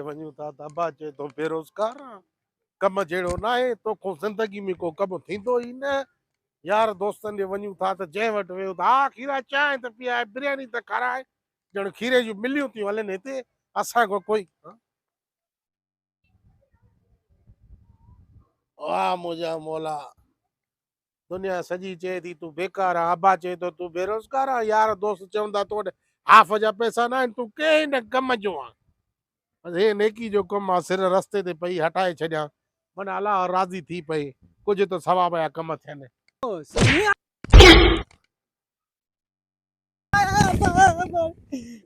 वञूं था त अब्बा चए थो बेरोज़गार आं, कम जहिड़ो न आहे, तोखां ज़िंदगी में को कमु थींदो ई न। यार दोस्तनि ॾे वञूं था त जंहिं वटि वियो त हा खीरा चांहि त पीआरे, बिरयानी त खाराए, ॼण खीरे जूं मिलियूं थियूं हलनि हिते। असांखो कोई वाह मुंहिंजा मौला, दुनिया सॼी चए थी तूं बेकार आं, अब्बा चए थो तूं बेरोज़गार आं, यार दोस्त चवंदा तो वटि हाफ़ जा पैसा न आहिनि, तूं कंहिं न कम जो आं। हे नेकी जो कमु आहे, सिर रस्ते ते पई हटाए छॾियां, माना अलाह राज़ी थी पई, कुझु त सवाब जा कम थियनि।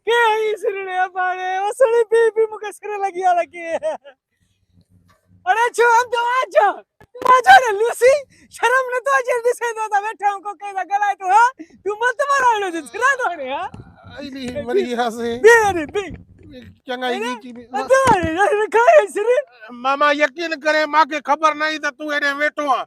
¿Qué hice en el apare? O solo pipi muka sira lagi lagi. अरे छोड़ दो आजा आजा रे लूसी शर्म न तो जल्दी से दो बैठा हूं को कह गला तो हां तू मत मारो लो जिरा दो रे हां अली मरी हसे बेरे बे चंगाई वीची में अदो रे खाए सिरे मामा यकीन करे मांखे ख़बर नहीं त तू एॾे वेठो आ।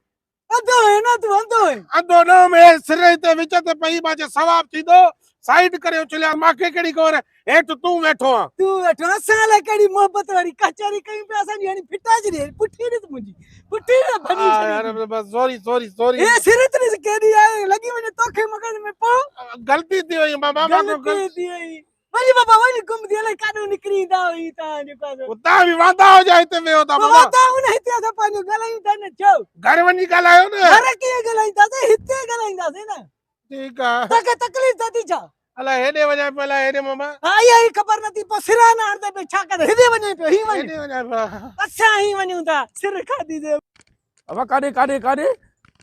अदो है ना तू अदो है अधो न में सिर ते विच ते पई मां सवाब थींदो साइड करे उछलिया, मांखे कहिड़ी ख़बर हेठि तूं वेठो आ। तू वेठो साले कड़ी मोहब्बत वाली कचरी कहीं पे असन यानी फिटाज रे पुठी रे मुजी पुठी रे भनी यार बस सॉरी सॉरी सॉरी ए सिरे तने से केडी आए लगी वने तोखे मगज में पो गलती थी वई मामा गलती थी वई वनी बाबा वनी घुम दिया ले कानू निकरी दा हुई ता ने पास उता भी वांदा हो जाए हिते वियो था बाबा वादा उन हिते दा पानी गलाई ता ने छो घर वञी ॻाल्हायो न। घर के गलाई ता से हिते गलाई दा से ना ठीक आ तके तकलीफ दा दी छा अला हेॾे वञा पहला हेॾे मामा आई आई खबर नथी पो सिराना हरदे पे छा कर हेदे वने पे ही वने हेॾे वञा पिया। अच्छा ही वणू ता सिर खादी दे अब काडे काडे काडे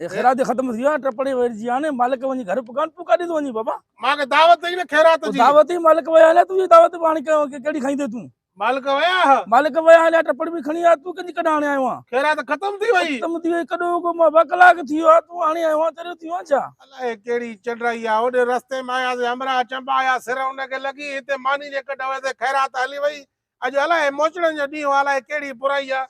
ए खैरात खत्म थी टपड़े वर जी आने मालिक वनी घर पुकान तू काडे तो वनी बाबा मांखे दावत ही न खैरात जी दावत ही मालिक वया ले तू दावत पानी केड़ी खाईंदे तू मालिक वया मालिक वया ले टपड़ भी खणी आ तू कदी कडाणे आयो आ खैरात खत्म थी वई खत्म थी वई कडो को 2 कलाक थी आ तू आणे आयो आ तेरे थियो छा अलाए कहिड़ी चंडराई आ ओॾे रस्ते में आयासीं अमरा चंबा आया सिर उनखे लॻी हिते मानी जे कढ ते खैरात हली वई अॼु अलाए मोचड़नि जो ॾींहुं अलाए कहिड़ी बुराई आ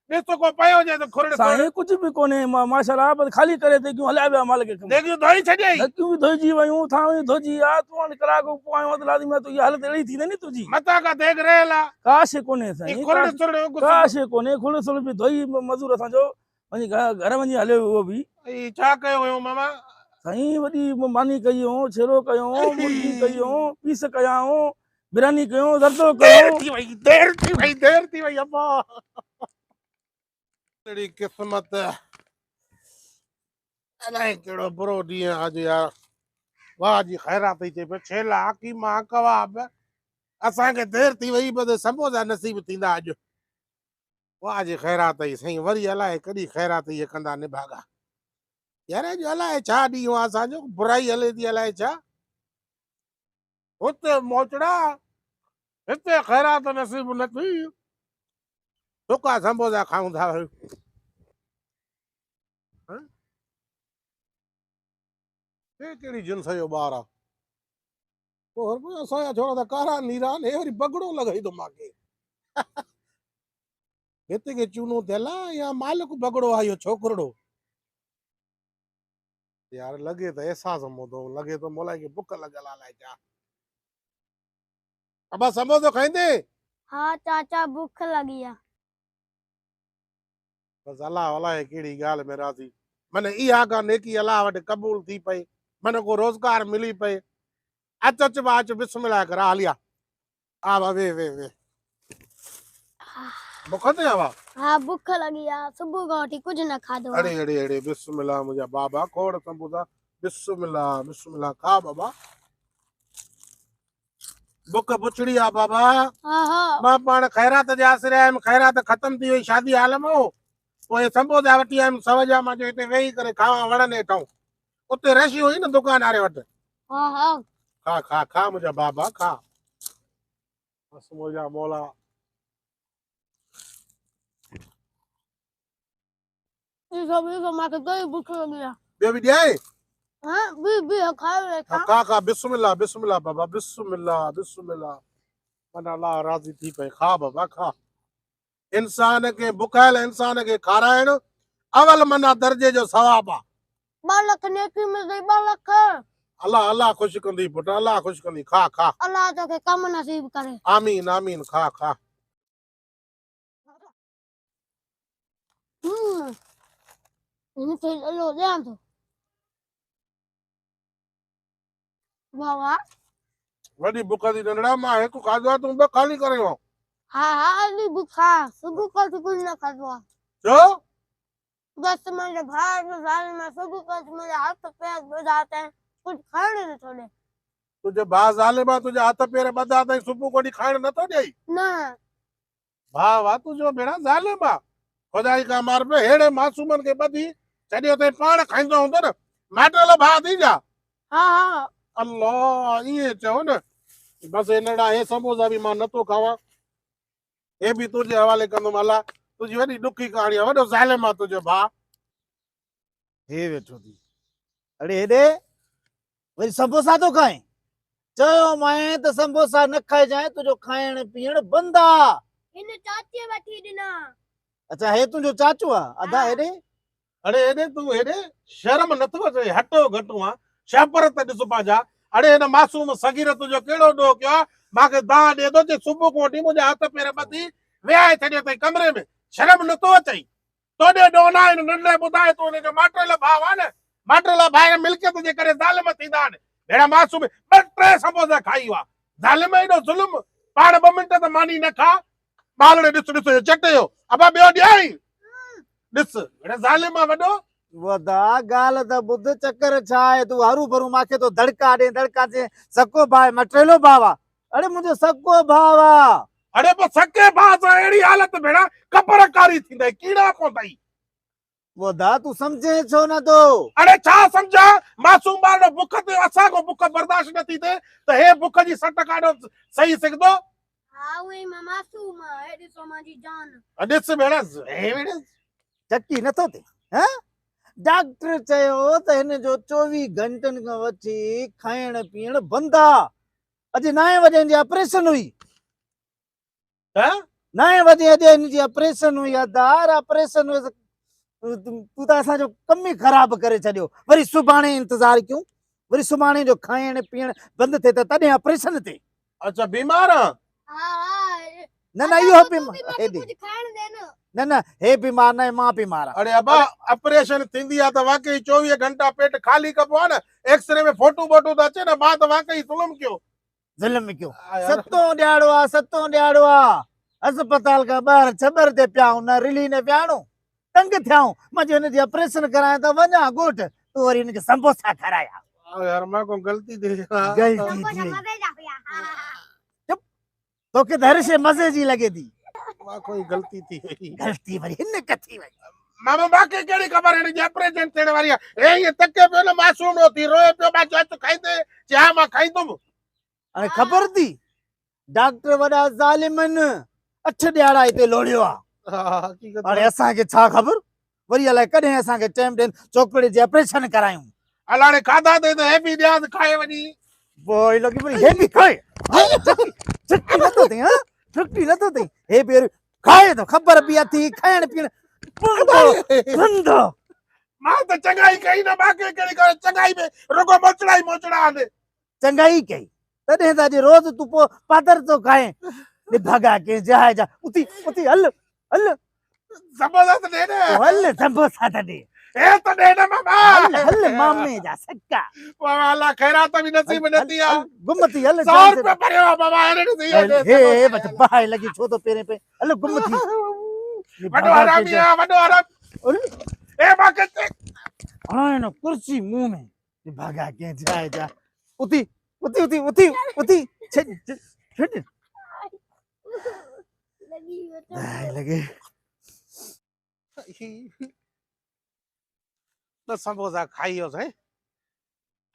ॾिस तो को पयो हुजे त खुरड़ साईं कुछ भी कोने माशाल्लाह बस खाली करे ते क्यों हल्या मालिक के देखियो धोई छॾियई क्यों भी धोई जी वयूं था धोजी आ तू हाणे कलाक पोइ आयो त लाज़िम तू हालत अहिड़ी थींदी नी तुंहिंजी मथां खां देख रहियल आ काश कोने साईं खुरड़ सुरड़ काश कोने खुड़ सुड़ भी धोई मजूर असांजो वञी घर वञी हलियो उहो बि छा कयो हुयो मामा साईं वॾी मानी कई हो छेरो कयो मुर्गी कई हो पीस कया हो बिरयानी कयो जर्दो कयो देर थी वई अम्मा अहिड़ी क़िस्मत अलाए कहिड़ो बुरो ॾींहुं अॼु यार वाह जी ख़ैरात थी चए छेला कीमा कबाब असांखे देर थी वई बस समोसा नसीब थींदा अॼु वाह जी ख़ैरात ई साईं वरी अलाए कॾहिं ख़ैरात इहे कंदा निभागा यार अॼु अलाए छा ॾींहुं आहे असांजो बुराई हले थी अलाए छा हुते मोचड़ा हिते ख़ैरात नसीब न थी सुका समोसा खाऊं था कहिड़ी जिन्स जो ॿार आहे पोइ असांजा छोरा त कारा नीरा आहिनि हे वरी बगड़ो लॻाई थो मूंखे हिते के चूनो थियल आहे या मालिक बगड़ो आहे इहो छोकिरो यार लॻे त अहसास मोदो लॻे थो मोला खे बुख लॻल अलाए छा अबा समोसो खाईंदे हाँ चाचा भूख लगी है बस अलाह अलाए कहिड़ी ॻाल्हि में राज़ी माना इहा का नेकी अलाह वटि क़बूल थी पई माना को रोज़गार मिली पए अच अच बा अच बिस्मिल्लाह कर हलिया आ बा वे वे वे बुख ते आवा हाँ भूख लगी है सुबह का उठी कुछ न खाधो है। अड़े अड़े अड़े बिस्मिल्लाह मुझा बाबा खोड़ समोसा बिस्मिल्लाह बिस्मिल्लाह खा बाबा बुख पुछड़ी आ बाबा हाँ हाँ मां पाण खैरात जे आसरे आयमि खैरात ख़त्म थी वई शादी हाल में पोइ समोसा वठी आयमि सवजा मां जो हिते वेही करे खावां वणनि हेठां उते रशी हुई न दुकान वारे वटि हाँ हाँ खा खा खा मुझा बाबा खा बस मुझा मौला ये माँ के कोई भूख लगी है ॿियो बि ॾियाए हाँ भी खाओ रे खा खा बिस्मिल्लाह बिस्मिल्लाह बाबा बिस्मिल्लाह बिस्मिल्लाह मन अल्लाह राज़ी थी पए खा बाबा खा इंसान के बुखायल इंसान के खाराइण अवल मना दर्जे जो सवाब आहे 2 लाख नेकी मिल गई 2 लाख अल्लाह अल्लाह खुश कंदी पुट अल्लाह खुश कंदी खा खा अल्लाह तो के कम नसीब करे आमीन आमीन खा खा हिनखे ॾलो ॾियां थो। वाह वाह। वॾी बुख थी नंढड़ा मां हिकु खाधो आहे तूं ॿ ख़ाली करे वियो हा हा अॼु बुखा सुबुह खां कुझु न खाधो आहे। छो बस मुंहिंजे भाउ जो ज़ाल में सुबुह खां मुंहिंजा हथ पेर ॿुधाता आहिनि कुझु खाइण नथो ॾे। तुंहिंजे भाउ ज़ालिमा तुंहिंजे हथ पेर ॿधा अथई सुबुह कोॾी खाइण नथो ॾेई न वाह वाह तुंहिंजो भेणा ज़ालिमा खुदाई का मार पे हेड़े मासूमनि खे ॿधी छॾियो अथई पाण खाईंदो हूंदो न माटल भाउ थी जा हा हा अल्लाह ईअं चओ न बसि हे नंढा हे समोसा बि मां नथो खावां हे बि तुंहिंजे हवाले कंदुमि अला तुंहिंजी वॾी ॾुखी कहाणी आहे वॾो ज़ालिम आहे तुंहिंजो भाउ हे वेठो थी अड़े हेॾे वरी समोसा थो खाए चयो मैं त समोसा न खाइजांइ तुंहिंजो खाइण पीअण बंदि आहे। हिन चाचीअ वठी ॾिना। अच्छा हे तुंहिंजो चाचू आहे अदा हेॾे अड़े हेॾे तूं हेॾे शर्म नथो अचे हटो घटो आहे शापर त ॾिस पंहिंजा अड़े हिन मासूम सगीर तुंहिंजो कहिड़ो ॾोह कयो आहे मूंखे दाह ॾिए थो चए सुबुह खां वठी मुंहिंजा हथ पेर ॿधी विहाए छॾियो अथई कमरे में शर्म नथो अचई तोॾे ॾोह न आहे नंढड़े ॿुधाए तूं हुनजो माटल भाउ आहे न माटल भाउ मिल्कियत जे करे ज़ालिम थींदा आहिनि अहिड़ा मासूम ॿ टे समोसा खाई विया ज़ालिम एॾो ज़ुल्म पाण 2 मिंट त मानी न खा ॿारड़े ॾिस ॾिस चटे अबा ॿियो ॾियाई ॾिस अहिड़ा ज़ालिम आहे वॾो वदा ॻाल्हि त ॿुध चकर छा आहे तूं हरू भरू मूंखे तो धड़का ॾे धड़का ॾे सको भाउ मटेलो भाउ आहे अड़े मुंहिंजो सको भाउ आहे अरे पोइ सके भाउ सां अहिड़ी हालत भेणा कपरकारी थींदई कीड़ा पवंदई वदा तूं सम्झे छो नथो अरे छा सम्झा मासूम ॿार बुख ते असांखो बुख बर्दाश्त नथी थिए त हे बुख जी सट काढो सही सघंदो हा उहे मां मासूम हे ॾिसो मुंहिंजी जान ॾिस भेण हे भेण चकी नथो थिए हा डॉक्टर चयो त हिन जो 24 घंटनि खां वठी खाइण पीअण बंदि आहे अॼु 9 वॼे जी ऑपरेशन हुई 9 वॼे अॼु हिन जी ऑपरेशन हुई अदार ऑपरेशन तूं त असांजो कम ई ख़राब करे छॾियो वरी सुभाणे इंतज़ार कयूं वरी सुभाणे जो खाइण पीअण बंदि थिए त तॾहिं ऑपरेशन थिए अच्छा बीमार आहे हा हा न न इहो बीमार कुझु खाइण दे न न न हे बीमार न आहे मां बीमार अरे अबा ऑपरेशन थींदी आहे त वाकई 24 घंटा पेट खाली कबो आहे न एक्सरे में फोटो बोटो त अचे न मां त वाकई ज़ुल्म कयो ज़ुल्म कयो यार। सतो ॾियारो आहे अस्पताल खां ॿाहिरि छबर ते पियाऊं न रिली न पियाणो तंग थियाऊं मां जो हिनजी ऑपरेशन करायां त वञा ॻोठ तूं वरी हिनखे समोसा खाराया यार मां को गलती थी गलती तोखे त हर शइ मज़े जी लॻे थी मां कोई गलती थी वई गलती वरी हिन कथी वई मामा बाक़ी कहिड़ी ख़बर हिन जी ऑपरेशन थियण वारी आहे हे तके पियो न मासूम हो थी रोए पियो मां चयो खाईंदे चयो हा मां खाईंदुमि हाणे ख़बर थी डॉक्टर वॾा ज़ालिमनि 8 ॾियारा हिते लोड़ियो आहे हाणे असांखे छा ख़बर वरी अलाए कॾहिं असांखे टाइम ॾियनि चोकड़े जी ऑपरेशन करायूं अलाणे खाधा अथई त हे बि ॾियां खाए वञी पोइ लॻी पई हे बि खाए छुट्टी नथो थिए हा छुट्टी नथो थिए हे बि खाए थो ख़बर पई अथी खाइण पीअण बंदि मां त चङाई कई न बाक़ी कहिड़ी करे चङाई में रुगो मोचड़ा ई मोचड़ा आहिनि चङाई कई तॾहिं त अॼु रोज़ तूं पोइ पादर थो खाए भॻा के जहाए जा उथी उथी हल हल समोसा त ॾे न हल समोसा त ॾे हे त ॾे न मामा हल हल मामे जा सका वाह अल्लाह खैरात बि नसीब न थी आहे गुम थी हल 100 रुपया भरियो आहे बाबा हाणे हे बच बाहि लगी छो तो पेरे पे हल गुम थी वॾो हरामी आहे वॾो हराम ए बाके हाणे न कुर्सी मुंह में भागा के जाए जा उथी उथी उथी उथी उथी छॾ लगे त समोसा खाई वियो साईं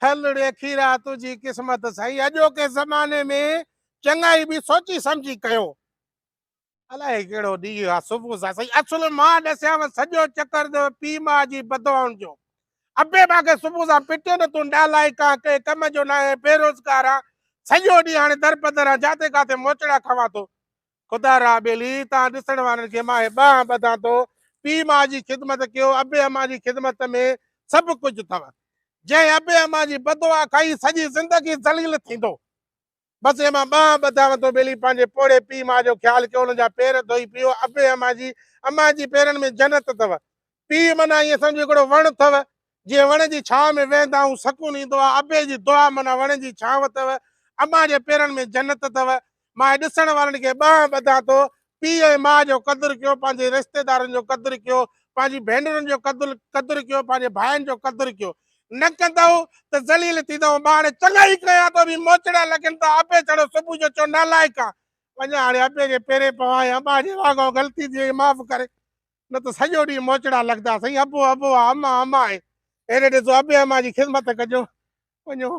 हलड़े खीरा तुंहिंजी क़िस्मत सही अॼोके ज़माने में चङाई बि सोची सम्झी कयो अलाए कहिड़ो ॾींहुं आहे सुबुह सां सही असुल मां ॾसियांव सॼो चकर जो पीउ माउ जी बदवाउनि जो अबे मूंखे सुबुह सां पिटियो न तूं नालाइक आहे के कम जो न आहे बेरोज़गार आहे सॼो ॾींहुं हाणे दर बदर आहे जिते किथे मोचड़ा खावां थो ख़ुदा रा ॿेली तव्हां ॾिसण वारनि खे मां ॿाह ॿधां थो पीउ माउ जी ख़िदमत कयो अबे अम्मा जी ख़िदमत में सभु कुझु अथव जंहिं अबे अम्मा जी बदवा खाई सॼी ज़िंदगी ज़लील थींदो बसि मां ॿाह ॿधांव थो ॿेली पंहिंजे पोड़े पीउ माउ जो ख़्यालु कयो हुन जा पेर धोई पियो अबे अम्मा जी पेरनि में जन्नत अथव पीउ माना ईअं सम्झो हिकिड़ो वणु अथव, जीअं वण जी छांव में वेहंदा आहियूं सकून ईंदो आहे, अबे जी दुआ माना वण जी छांव अथव, अम्मा जे पेरनि में जन्नत अथव। मां ॾिसण वारनि खे ॿधां थो, पीउ ऐं माउ जो क़दुरु कयो, पंहिंजे रिश्तेदारनि जो क़दुरु कयो, पंहिंजी भेनरुनि जो क़दुरु कयो, पंहिंजे भाइनि जो क़दुरु कयो। न कंदव त ज़लील थींदव। मां हाणे चङा ई कयां थो, बि मोचड़ा लॻनि था, अबे चढ़ो सुबुह जो चओ नालाइक आहे, वञा हाणे अबे जे पेरे पवां, अम्मा जे वांगुरु ग़लती थी वई माफ़ करे, न त सॼो ॾींहुं मोचड़ा लॻंदा। साईं अबो अबो आहे, अम्मा अम्मा आहे, हेॾे ॾिसो अबे अम्मा जी ख़िदमत कजो। वञो।